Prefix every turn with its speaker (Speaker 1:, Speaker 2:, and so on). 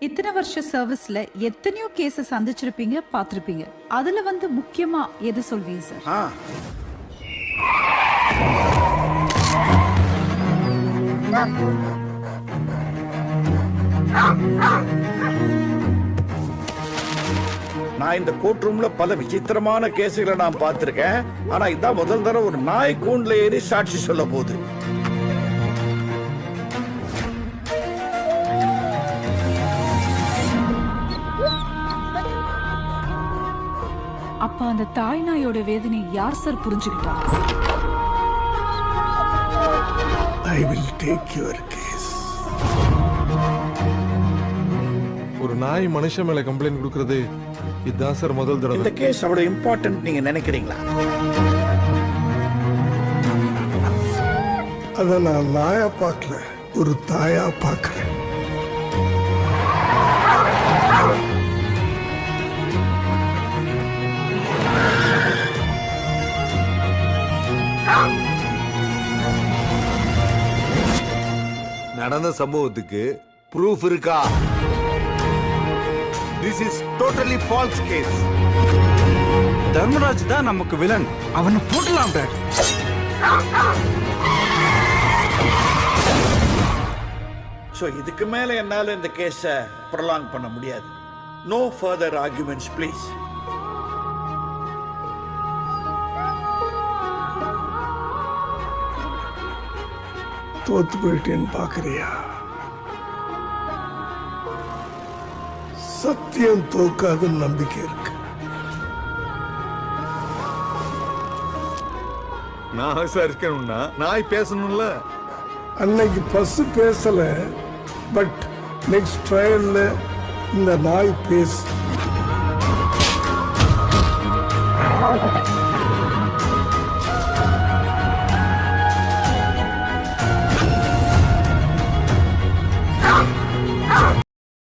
Speaker 1: இத்தனை வருஷ சர்வீஸ்ல எத்தனையோ கேஸ சந்திச்சிருப்பீங்க பார்த்திருப்பீங்க. அதுல வந்து முக்கியமா எது சொல்வீங்க சார்?
Speaker 2: நான் இந்த கோர்ட் ரூம்ல பல விசித்திரமான கேசுகளை நான் பார்த்திருக்கேன். ஆனா இதான் முதல் தடவை ஒரு நாய் கூண்டுல ஏறி சாட்சி சொல்ல போகுது.
Speaker 1: அப்ப அந்த தாய் நாயோட வேதனை யார் சார் புரிஞ்சுக்கிட்டா?
Speaker 3: I will take your case.
Speaker 4: ஒரு நாய் மனுஷன் மேல கம்ப்ளைண்ட் கொடுக்கறது இதுதான் சார் முதல் தடவை.
Speaker 2: இந்த கேஸ் அவ்வளவு இம்பார்ட்டன்ட் நீங்க நினைக்கிறீங்களா?
Speaker 3: அத நான் நாயா பார்க்கல, ஒரு தாயா பார்க்கிறேன்.
Speaker 5: நடந்த சம்பவத்துக்கு ப்ரூஃப் இருக்கா? This is totally false case.
Speaker 6: Dharmaraj தான் நமக்கு வில்லன். அவனை போடலாம் டாட்.
Speaker 2: சோ இதுக்கு மேல என்னால இந்த கேஸ ப்ரொலாங் பண்ண முடியாது. No further arguments please.
Speaker 3: தோத்து போயிட்டேன்னு பாக்குறியா? சத்தியம் தோக்காதுன்னு நம்பிக்கை இருக்கு.
Speaker 5: நான் விசாரிக்கணும்னா நாய் பேசணும்ல.
Speaker 3: அன்னைக்கு பஸ் பேசல, பட் நெக்ஸ்ட் ட்ரையல்ல இந்த நாய் பேசு.